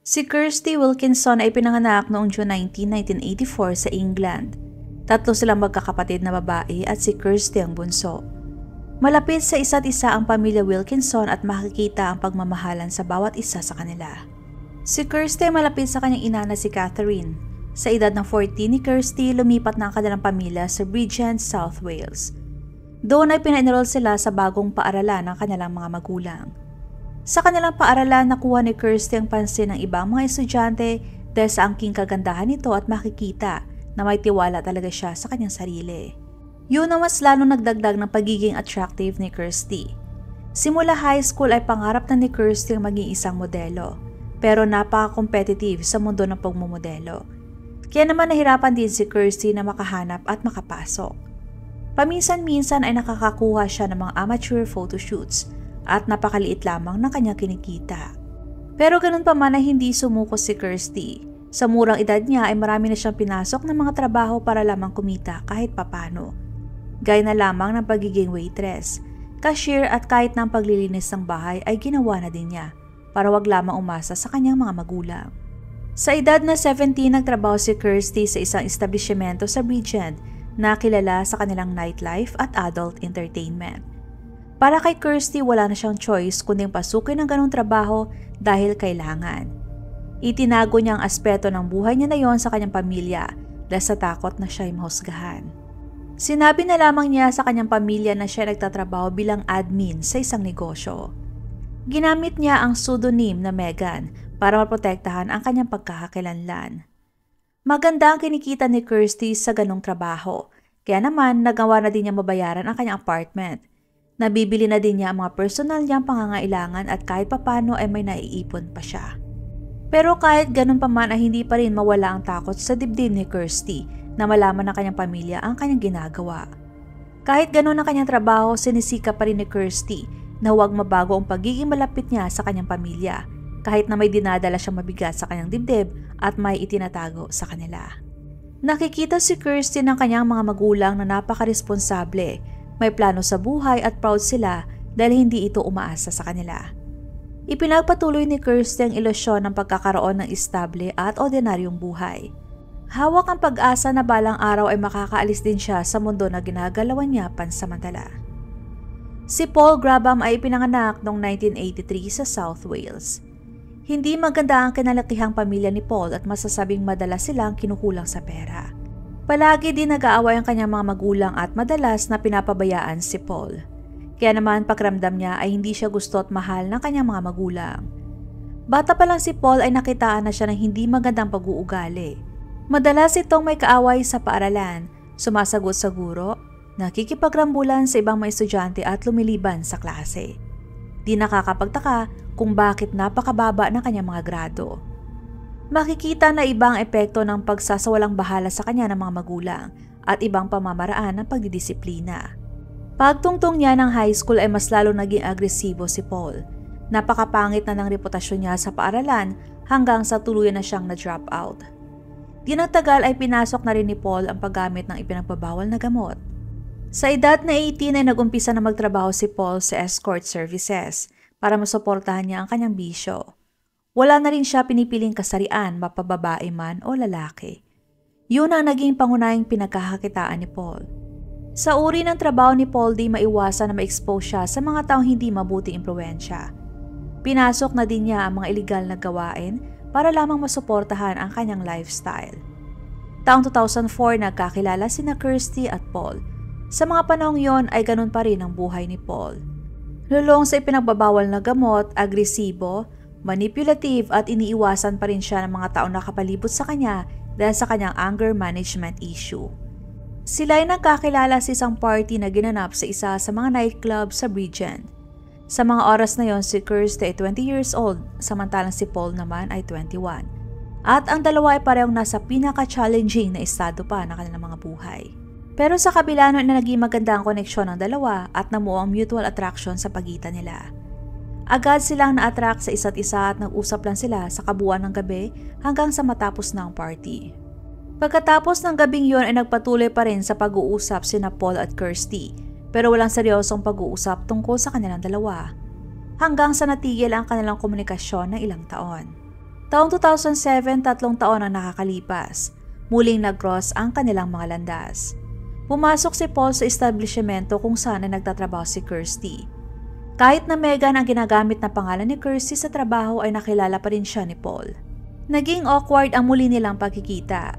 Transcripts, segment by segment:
Si Kirsty Wilkinson ay pinanganak noong June 19, 1984 sa England. Tatlo silang magkakapatid na babae at si Kirsty ang bunso. Malapit sa isa't isa ang pamilya Wilkinson at makikita ang pagmamahalan sa bawat isa sa kanila. Si Kirsty ay malapit sa kanyang ina na si Catherine. Sa edad ng 14 ni Kirsty, lumipat na ang kanilang pamilya sa Bridgend, South Wales. Doon ay pina-enroll sila sa bagong paaralan ng kanilang mga magulang. Sa kanilang paaralan, nakuha ni Kirsty ang pansin ng ibang mga estudyante dahil sa angking kagandahan nito at makikita na may tiwala talaga siya sa kanyang sarili. Yun ang mas lalong nagdagdag ng pagiging attractive ni Kirsty. Simula high school ay pangarap na ni Kirsty ang maging isang modelo, pero napaka-competitive sa mundo ng pagmumodelo. Kaya naman nahirapan din si Kirsty na makahanap at makapasok. Paminsan-minsan ay nakakakuha siya ng mga amateur photoshoots at napakaliit lamang ng kanyang kinikita. Pero ganun pa man ay hindi sumuko si Kirsty. Sa murang edad niya ay marami na siyang pinasok ng mga trabaho para lamang kumita kahit papano. Gaya na lamang ng pagiging waitress, cashier at kahit ng paglilinis ng bahay ay ginawa na din niya para wag lamang umasa sa kanyang mga magulang. Sa edad na 17, nagtrabaho si Kirsty sa isang establishmento sa Bridgend na kilala sa kanilang nightlife at adult entertainment. Para kay Kirsty, wala na siyang choice kundi pasukin ang ganong trabaho dahil kailangan. Itinago niya ang aspeto ng buhay niya na yon sa kanyang pamilya dahil sa takot na siya ay mahusgahan. Sinabi na lamang niya sa kanyang pamilya na siya nagtatrabaho bilang admin sa isang negosyo. Ginamit niya ang pseudonym na Megan para maprotektahan ang kanyang pagkakakilanlan. Maganda ang kinikita ni Kirsty sa ganong trabaho, kaya naman nagawa na din niya mabayaran ang kanyang apartment. Nabibili na din niya ang mga personal niyang pangangailangan at kahit papano ay may naiipon pa siya. Pero kahit ganun pa man ay hindi pa rin mawala ang takot sa dibdib ni Kirsty na malaman ng kanyang pamilya ang kanyang ginagawa. Kahit ganun ang kanyang trabaho, sinisika pa rin ni Kirsty na huwag mabago ang pagiging malapit niya sa kanyang pamilya kahit na may dinadala siyang mabigat sa kanyang dibdib at may itinatago sa kanila. Nakikita si Kirsty ng kanyang mga magulang na napaka-responsable, may plano sa buhay at proud sila dahil hindi ito umaasa sa kanila. Ipinagpatuloy ni Kirsty ang ilusyon ng pagkakaroon ng estable at ordinaryong buhay. Hawak ang pag-asa na balang araw ay makakaalis din siya sa mundo na ginagalawan niya pansamantala. Si Paul Grabham ay ipinanganak noong 1983 sa South Wales. Hindi maganda ang kinalakihang pamilya ni Paul at masasabing madalas silang kinukulang sa pera. Palagi din nag-aaway ang kanyang mga magulang at madalas na pinapabayaan si Paul. Kaya naman pakiramdam niya ay hindi siya gusto at mahal ng kanyang mga magulang. Bata pa lang si Paul ay nakitaan na siya ng hindi magandang pag-uugali. Madalas itong may kaaway sa paaralan, sumasagot sa guro, nakikipagrambulan sa ibang mga estudyante at lumiliban sa klase. Di nakakapagtaka kung bakit napakababa ng kanyang mga grado. Makikita na ibang epekto ng pagsasawalang bahala sa kanya ng mga magulang at ibang pamamaraan ng pagdidisiplina. Pagtungtong niya ng high school ay mas lalo naging agresibo si Paul. Napakapangit na ng reputasyon niya sa paaralan hanggang sa tuluyan na siyang na-drop out. Di nagtagal ay pinasok na rin ni Paul ang paggamit ng ipinagbabawal na gamot. Sa edad na 18 ay nag-umpisa na magtrabaho si Paul sa escort services para masuportahan niya ang kanyang bisyo. Wala na rin siya pinipiling kasarian, mapababae man o lalaki. Yun ang naging pangunahing pinagkakakitaan ni Paul. Sa uri ng trabaho ni Paul, di maiwasan na ma-expose siya sa mga taong hindi mabuting impluwensya. Pinasok na din niya ang mga iligal na gawain para lamang masuportahan ang kanyang lifestyle. Taong 2004 nagkakilala sina Kirsty at Paul. Sa mga panahong yon ay ganun pa rin ang buhay ni Paul. Lulong sa ipinagbabawal na gamot, agresibo, manipulative at iniiwasan pa rin siya ng mga taong nakapalibot sa kanya dahil sa kanyang anger management issue. Sila ay nagkakilala sa isang party na ginanap sa isa sa mga nightclub sa Bridgend. Sa mga oras na yon, si Kirsty ay 20 years old, samantalang si Paul naman ay 21. At ang dalawa ay parehong nasa pinaka-challenging na estado pa ng kanilang mga buhay. Pero sa kabila nun na naging maganda ang koneksyon ng dalawa at namuo ang mutual attraction sa pagitan nila. Agad silang na-attract sa isa't isa at nag-usap lang sila sa kabuuan ng gabi hanggang sa matapos na ang party. Pagkatapos ng gabing yon ay nagpatuloy pa rin sa pag-uusap sina Paul at Kirsty, pero walang seryosong pag-uusap tungkol sa kanilang dalawa, hanggang sa natigil ang kanilang komunikasyon ng ilang taon. Taong 2007, 3 taon ang nakakalipas. Muling nag-cross ang kanilang mga landas. Pumasok si Paul sa establishmento kung saan ay nagtatrabaho si Kirsty. Kahit na Megan ang ginagamit na pangalan ni Kirsty sa trabaho ay nakilala pa rin siya ni Paul. Naging awkward ang muli nilang pagkikita.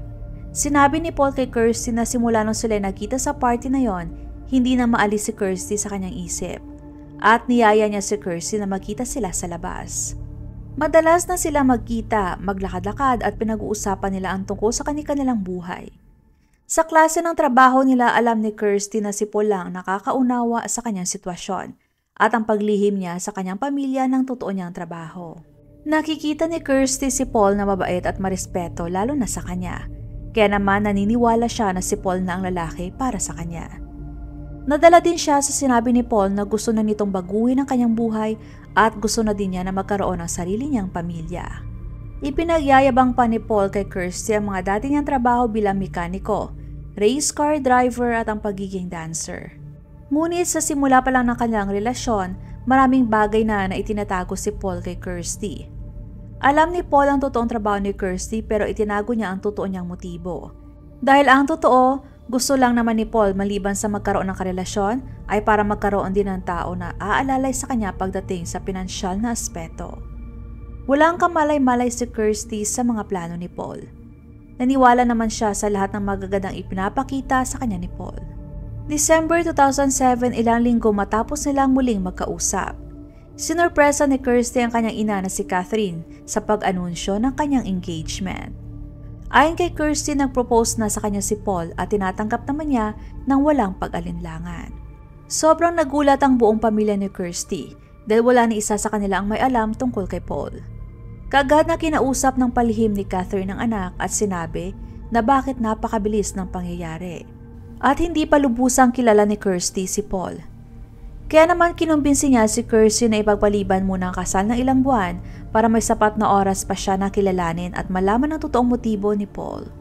Sinabi ni Paul kay Kirsty na simula nung sila nagkita sa party na yon, hindi na maalis si Kirsty sa kanyang isip. At niyaya niya si Kirsty na magkita sila sa labas. Madalas na sila magkita, maglakad-lakad at pinag-uusapan nila ang tungkol sa kanilang buhay. Sa klase ng trabaho nila, alam ni Kirsty na si Paul lang nakakaunawa sa kanyang sitwasyon at ang paglihim niya sa kanyang pamilya ng totoo niyang trabaho. Nakikita ni Kirsty si Paul na mabait at marespeto lalo na sa kanya. Kaya naman naniniwala siya na si Paul na ang lalaki para sa kanya. Nadala din siya sa sinabi ni Paul na gusto na nitong baguhin ang kanyang buhay at gusto na din niya na magkaroon ng sarili niyang pamilya. Ipinagyayabang pa ni Paul kay Kirsty ang mga dati niyang trabaho bilang mekaniko, race car driver at ang pagiging dancer. Ngunit sa simula pa lang ng kanilang relasyon, maraming bagay na itinatago si Paul kay Kirsty. Alam ni Paul ang totoong trabaho ni Kirsty pero itinago niya ang totoo niyang motibo. Dahil ang totoo, gusto lang naman ni Paul maliban sa magkaroon ng karelasyon ay para magkaroon din ng tao na aalalay sa kanya pagdating sa pinansyal na aspeto. Walang kamalay-malay si Kirsty sa mga plano ni Paul. Naniwala naman siya sa lahat ng magagandang ipinapakita sa kanya ni Paul. December 2007, ilang linggo matapos nilang muling magkausap. Sinurpresa ni Kirsty ang kanyang ina na si Catherine sa pag-anunsyo ng kanyang engagement. Ayon kay Kirsty, nag-propose na sa kanya si Paul at tinatanggap naman niya ng walang pag-alinlangan. Sobrang nagulat ang buong pamilya ni Kirsty dahil wala ni isa sa kanila ang may alam tungkol kay Paul. Kaagad na kinausap ng palihim ni Catherine ang anak at sinabi na bakit napakabilis ng pangyayari. At hindi pa lubusang kilala ni Kirsty si Paul. Kaya naman kinumbinsi niya si Kirsty na ipagpaliban muna ang kasal ng ilang buwan para may sapat na oras pa siya na kilalanin at malaman ang totoong motibo ni Paul.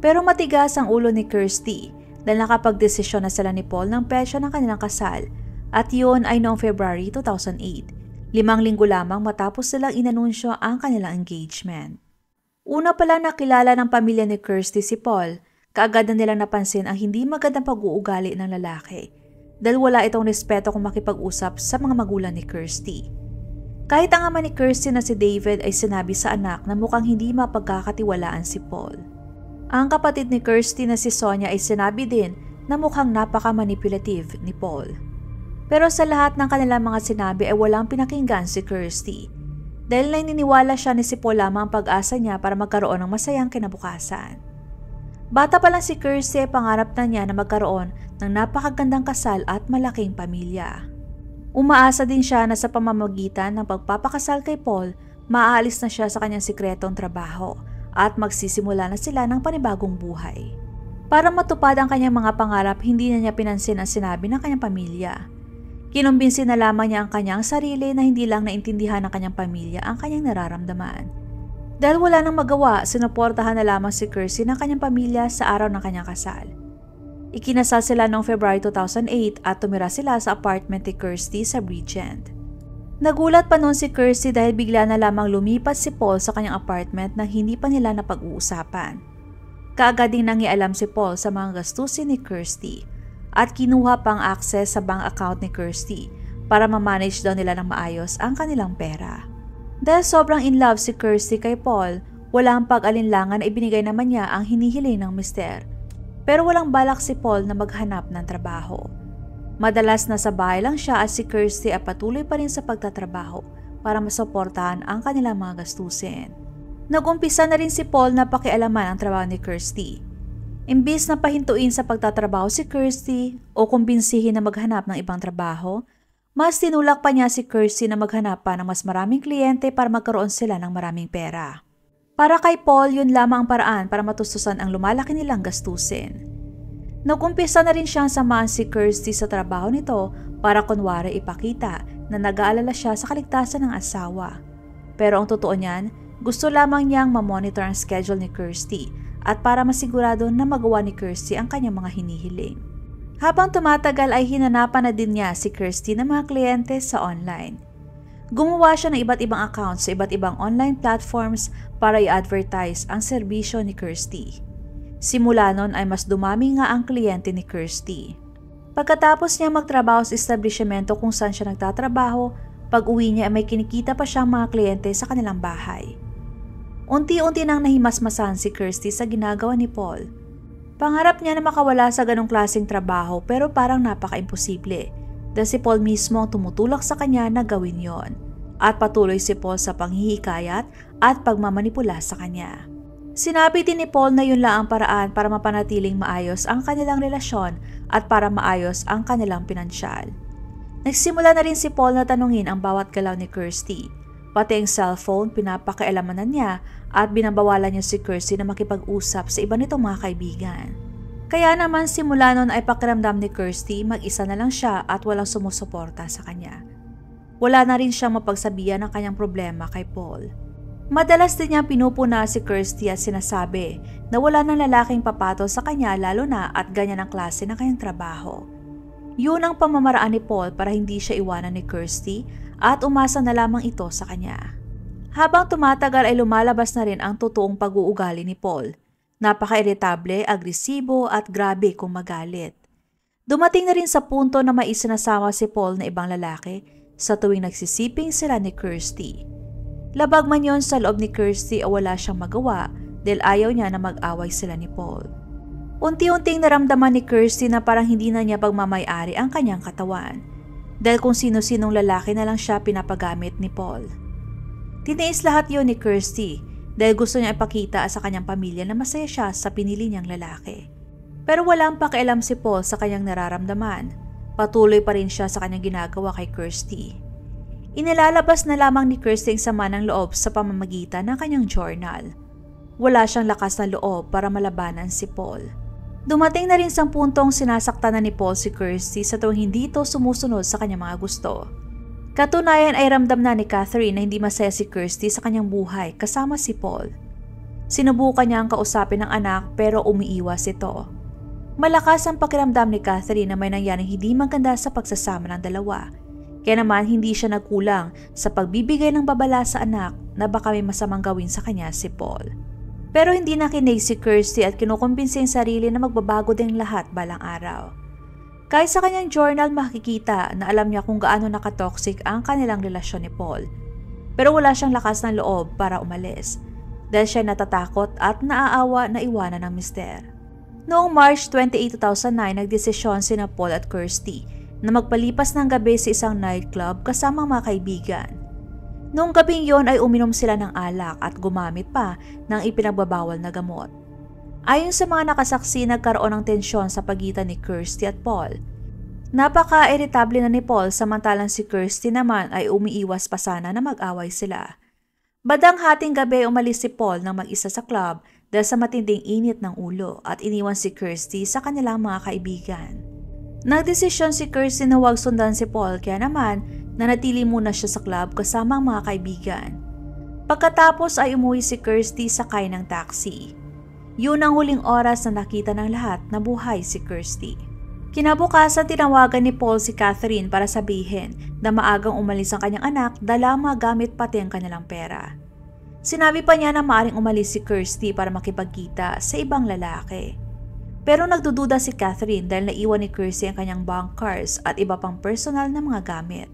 Pero matigas ang ulo ni Kirsty dahil nakapagdesisyon na sila ni Paul ng petsa ng kanilang kasal at yun ay noong February 2008, 5 linggo lamang matapos silang inanunsyo ang kanilang engagement. Una pa lang nakilala ng pamilya ni Kirsty si Paul, kaagad na nilang napansin ang hindi magandang pag-uugali ng lalaki dahil wala itong respeto kung makipag-usap sa mga magulang ni Kirsty. Kahit ang ama ni Kirsty na si David ay sinabi sa anak na mukhang hindi mapagkakatiwalaan si Paul. Ang kapatid ni Kirsty na si Sonia ay sinabi din na mukhang napaka-manipulative ni Paul. Pero sa lahat ng kanilang mga sinabi ay walang pinakinggan si Kirsty dahil naniniwala siya ni si Paul lamang ang pag-asa niya para magkaroon ng masayang kinabukasan. Bata pa lang si Kirsty ay pangarap na niya na magkaroon ng napakagandang kasal at malaking pamilya. Umaasa din siya na sa pamamagitan ng pagpapakasal kay Paul, maaalis na siya sa kanyang sikretong trabaho at magsisimula na sila ng panibagong buhay. Para matupad ang kanyang mga pangarap, hindi na niya pinansin ang sinabi ng kanyang pamilya. Kinumbinsi na lamang niya ang kanyang sarili na hindi lang naintindihan ng kanyang pamilya ang kanyang nararamdaman. Dahil wala nang magawa, sinuportahan na lamang si Kirsty ng kanyang pamilya sa araw ng kanyang kasal. Ikinasal sila noong February 2008 at tumira sila sa apartment ni Kirsty sa Bridgend. Nagulat pa noon si Kirsty dahil bigla na lamang lumipat si Paul sa kanyang apartment na hindi pa nila napag-uusapan. Kaagad ding nangialam si Paul sa mga gastusin ni Kirsty at kinuha pang access sa bank account ni Kirsty para ma-manage daw nila ng maayos ang kanilang pera. Dahil sobrang in love si Kirsty kay Paul, walang pag-alinlangan na ibinigay naman niya ang hinihiling ng mister. Pero walang balak si Paul na maghanap ng trabaho. Madalas nasa bahay lang siya at si Kirsty ay patuloy pa rin sa pagtatrabaho para masuportahan ang kanilang mga gastusin. Nag-umpisa na rin si Paul na pakialaman ang trabaho ni Kirsty. Imbis na pahintuin sa pagtatrabaho si Kirsty o kumbinsihin na maghanap ng ibang trabaho, mas tinulak pa niya si Kirsty na maghanap pa ng mas maraming kliyente para magkaroon sila ng maraming pera. Para kay Paul, yun lamang ang paraan para matustusan ang lumalaki nilang gastusin. Nag-umpisa na rin siyang samahan si Kirsty sa trabaho nito para kunwari ipakita na nag-aalala siya sa kaligtasan ng asawa. Pero ang totoo niyan, gusto lamang niyang mamonitor ang schedule ni Kirsty at para masigurado na magawa ni Kirsty ang kanyang mga hinihiling. Habang tumatagal ay hinanapan na din niya si Kirsty ng mga kliyente sa online. Gumawa siya ng iba't ibang accounts sa iba't ibang online platforms para i-advertise ang serbisyo ni Kirsty. Simula nun ay mas dumami nga ang kliyente ni Kirsty. Pagkatapos niya magtrabaho sa establishmento kung saan siya nagtatrabaho, pag-uwi niya ay may kinikita pa siyang mga kliyente sa kanilang bahay. Unti-unti nang nahimasmasan si Kirsty sa ginagawa ni Paul. Pangarap niya na makawala sa ganong klaseng trabaho pero parang napaka-imposible dahil si Paul mismo ang tumutulak sa kanya na gawin yon. At patuloy si Paul sa panghihikayat at pagmamanipula sa kanya. Sinabi din ni Paul na yun lang ang paraan para mapanatiling maayos ang kanilang relasyon at para maayos ang kanilang pinansyal. Nagsimula na rin si Paul na tanungin ang bawat galaw ni Kirsty. Pati ang cellphone, pinapakialamanan niya at binabawalan niya si Kirsty na makipag-usap sa iba nitong mga kaibigan. Kaya naman simula nun ay pakiramdam ni Kirsty mag-isa na lang siya at walang sumusuporta sa kanya. Wala na rin siyang mapagsabihan ng kanyang problema kay Paul. Madalas din niya pinupuna si Kirsty at sinasabi na wala ng lalaking papatol sa kanya lalo na at ganyan ang klase ng kanyang trabaho. Yun ang pamamaraan ni Paul para hindi siya iwanan ni Kirsty at umasa na lamang ito sa kanya. Habang tumatagal ay lumalabas na rin ang totoong pag-uugali ni Paul. Napaka-irritable, agresibo at grabe kung magalit. Dumating na rin sa punto na may isinasama si Paul na ibang lalaki sa tuwing nagsisiping sila ni Kirsty. Labag man yon sa loob ni Kirsty o wala siyang magawa dahil ayaw niya na mag-away sila ni Paul. Unti-unting naramdaman ni Kirsty na parang hindi na niya pagmamay-ari ang kanyang katawan dahil kung sino-sinong lalaki na lang siya pinapagamit ni Paul. Tiniis lahat yon ni Kirsty dahil gusto niya ipakita sa kanyang pamilya na masaya siya sa pinili niyang lalaki. Pero walang pakialam si Paul sa kanyang nararamdaman. Patuloy pa rin siya sa kanyang ginagawa kay Kirsty. Inilalabas na lamang ni Kirsty ang sama ng loob sa pamamagitan ng kanyang journal. Wala siyang lakas na loob para malabanan si Paul. Dumating na rin sa puntong sinasaktan na ni Paul si Kirsty sa tuwing hindi ito sumusunod sa kanyang mga gusto. Katunayan ay ramdam na ni Catherine na hindi masaya si Kirsty sa kanyang buhay kasama si Paul. Sinubukan niya ang kausapin ng anak pero umiiwas ito. Malakas ang pakiramdam ni Catherine na may nangyaring hindi maganda sa pagsasama ng dalawa. Kaya naman hindi siya nagkulang sa pagbibigay ng babala sa anak na baka may masamang gawin sa kanya si Paul. Pero hindi nakinig si Kirsty at kinukumbinsi ang sarili na magbabago din lahat balang araw. Kahit sa kanyang journal makikita na alam niya kung gaano nakatoxic ang kanilang relasyon ni Paul. Pero wala siyang lakas ng loob para umalis dahil siya natatakot at naaawa na iwanan ng mister. Noong March 28, 2009, nagdesisyon sina Paul at Kirsty na magpalipas ng gabi sa isang nightclub kasama mga kaibigan. Noong gabing yon ay uminom sila ng alak at gumamit pa ng ipinagbabawal na gamot. Ayon sa mga nakasaksi, nagkaroon ng tensyon sa pagitan ni Kirsty at Paul. Napaka-irritable na ni Paul samantalang si Kirsty naman ay umiiwas pa sana na mag-away sila. Badang hating gabi umalis si Paul ng mag-isa sa club dahil sa matinding init ng ulo at iniwan si Kirsty sa kanilang mga kaibigan. Nagdesisyon si Kirsty na huwag sundan si Paul kaya naman nanatili muna siya sa club kasama ang mga kaibigan. Pagkatapos ay umuwi si Kirsty sakay ng taxi. Yun ang huling oras na nakita ng lahat na buhay si Kirsty. Kinabukasan tinawagan ni Paul si Catherine para sabihin na maagang umalis ang kanyang anak dala magamit pati ang kanilang pera. Sinabi pa niya na maaring umalis si Kirsty para makipagkita sa ibang lalaki. Pero nagdududa si Catherine dahil naiwan ni Kirsty ang kanyang bank cards at iba pang personal na mga gamit.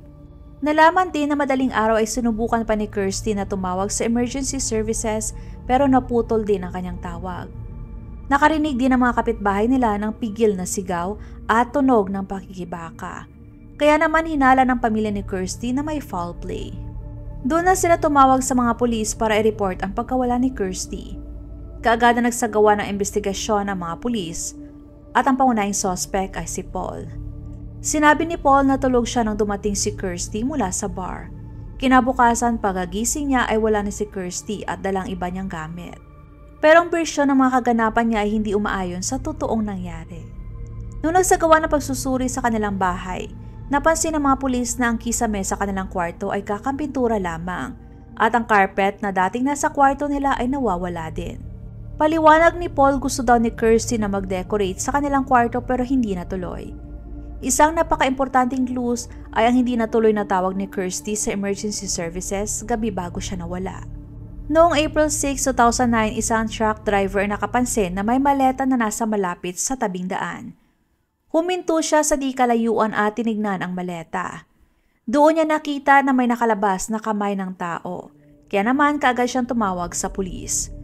Nalaman din na madaling araw ay sinubukan pa ni Kirsty na tumawag sa emergency services pero naputol din ang kanyang tawag. Nakarinig din ang mga kapitbahay nila ng pigil na sigaw at tunog ng pakikibaka. Kaya naman hinala ng pamilya ni Kirsty na may foul play. Doon na sila tumawag sa mga pulis para i-report ang pagkawala ni Kirsty. Kaagad na nagsagawa ng investigasyon ang mga pulis at ang pangunahing suspect ay si Paul. Sinabi ni Paul na tulog siya nang dumating si Kirsty mula sa bar. Kinabukasan pagagising niya ay wala na si Kirsty at dalang iba niyang gamit. Pero ang bersyon ng mga kaganapan niya ay hindi umaayon sa totoong nangyari. Noong nagsagawa ng pagsusuri sa kanilang bahay, napansin ng mga pulis na ang kisame sa kanilang kwarto ay kakampintura lamang at ang carpet na dating nasa kwarto nila ay nawawala din. Paliwanag ni Paul gusto daw ni Kirsty na mag-decorate sa kanilang kwarto pero hindi natuloy. Isang napaka-importanting clues ay ang hindi natuloy na tawag ni Kirsty sa emergency services gabi bago siya nawala. Noong April 6, 2009, isang truck driver nakapansin na may maleta na nasa malapit sa tabing daan. Huminto siya sa di kalayuan at tinignan ang maleta. Doon niya nakita na may nakalabas na kamay ng tao, kaya naman kaagad siyang tumawag sa pulis.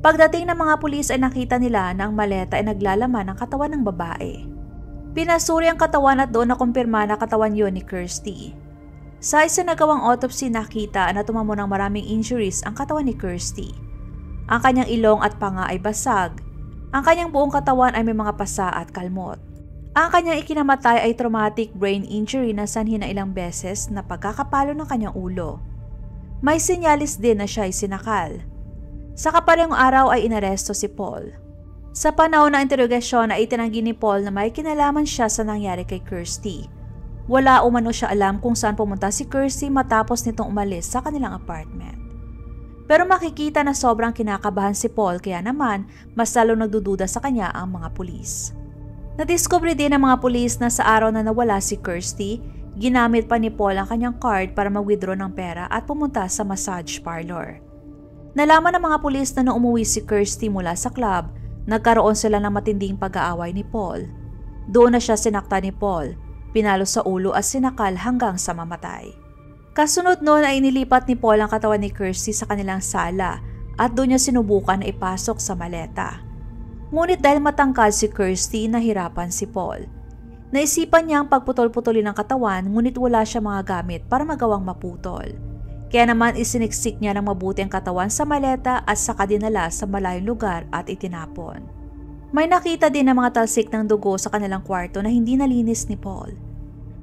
Pagdating ng mga pulis ay nakita nila na ang maleta ay naglalaman ng katawan ng babae. Pinasuri ang katawan at doon nakumpirma na katawan yon ni Kirsty. Sa isinagawang autopsy nakita na tumamo ng maraming injuries ang katawan ni Kirsty. Ang kanyang ilong at panga ay basag. Ang kanyang buong katawan ay may mga pasa at kalmot. Ang kanyang ikinamatay ay traumatic brain injury na sanhin na ilang beses na pagkakapalo ng kanyang ulo. May sinyalis din na siya ay sinakal. Sa kaparehong araw ay inaresto si Paul. Sa panahon ng interogasyon ay itinanggi ni Paul na may kinalaman siya sa nangyari kay Kirsty. Wala umano siya alam kung saan pumunta si Kirsty matapos nitong umalis sa kanilang apartment. Pero makikita na sobrang kinakabahan si Paul kaya naman mas lalo nagdududa sa kanya ang mga pulis. Nadiskubre din ng mga pulis na sa araw na nawala si Kirsty, ginamit pa ni Paul ang kanyang card para mag-withdraw ng pera at pumunta sa massage parlor. Nalaman ng mga pulis na nung umuwi si Kirsty mula sa club, nagkaroon sila ng matinding pag-aaway ni Paul. Doon na siya sinakta ni Paul, pinalo sa ulo at sinakal hanggang sa mamatay. Kasunod noon ay inilipat ni Paul ang katawan ni Kirsty sa kanilang sala at doon niya sinubukan na ipasok sa maleta. Ngunit dahil matangkad si Kirsty, nahirapan si Paul. Naisipan niyang pagputol-putulin ang katawan ngunit wala siya mga gamit para magawang maputol. Kaya naman isiniksik niya ng mabuti ang katawan sa maleta at saka dinala sa malayong lugar at itinapon. May nakita din ng mga talsik ng dugo sa kanilang kwarto na hindi nalinis ni Paul.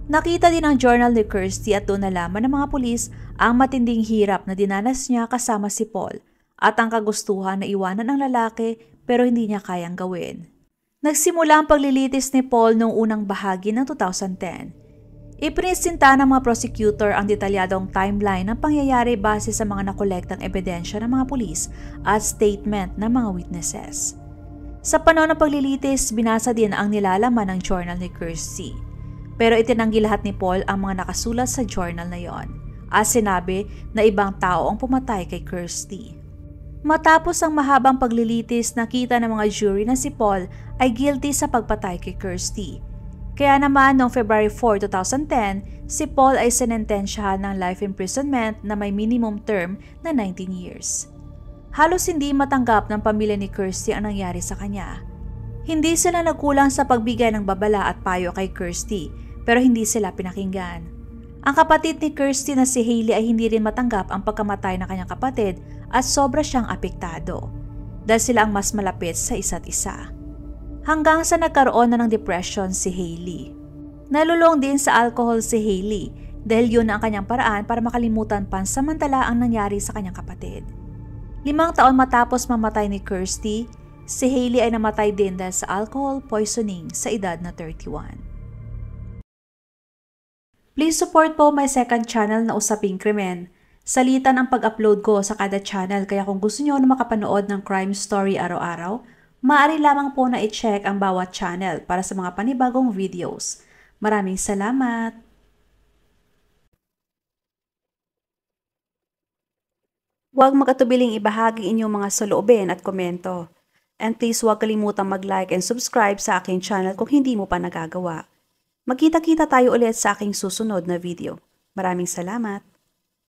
Nakita din ang journal ni Kirsty at doon nalaman ng mga pulis ang matinding hirap na dinanas niya kasama si Paul at ang kagustuhan na iwanan ang lalaki pero hindi niya kayang gawin. Nagsimula ang paglilitis ni Paul noong unang bahagi ng 2010. Iprinisinta ng mga prosecutor ang detalyadong timeline ng pangyayari base sa mga nakolektang ebidensya ng mga pulis at statement ng mga witnesses. Sa panahon ng paglilitis, binasa din ang nilalaman ng journal ni Kirsty. Pero itinanggi lahat ni Paul ang mga nakasulat sa journal na yon, at sinabi na ibang tao ang pumatay kay Kirsty. Matapos ang mahabang paglilitis, nakita ng mga jury na si Paul ay guilty sa pagpatay kay Kirsty. Kaya naman noong February 4, 2010, si Paul ay sinentensyahan ng life imprisonment na may minimum term na 19 years. Halos hindi matanggap ng pamilya ni Kirsty ang nangyari sa kanya. Hindi sila nagkulang sa pagbigay ng babala at payo kay Kirsty, pero hindi sila pinakinggan. Ang kapatid ni Kirsty na si Hailey ay hindi rin matanggap ang pagkamatay ng kanyang kapatid at sobra siyang apektado dahil sila ang mas malapit sa isa't isa. Hanggang sa nagkaroon na ng depression si Hailey. Nalulong din sa alcohol si Hailey dahil yun ang kanyang paraan para makalimutan pansamantala ang nangyari sa kanyang kapatid. 5 taon matapos mamatay ni Kirsty, si Hailey ay namatay din dahil sa alcohol poisoning sa edad na 31. Please support po my second channel na Usaping Krimen. Salitan ang pag-upload ko sa kada channel kaya kung gusto niyo na makapanood ng crime story araw-araw, maaari lamang po na i-check ang bawat channel para sa mga panibagong videos. Maraming salamat! Huwag magatubiling ibahagi inyong mga saloobin at komento. And please huwag kalimutang mag-like and subscribe sa aking channel kung hindi mo pa nagagawa. Magkita-kita tayo ulit sa aking susunod na video. Maraming salamat!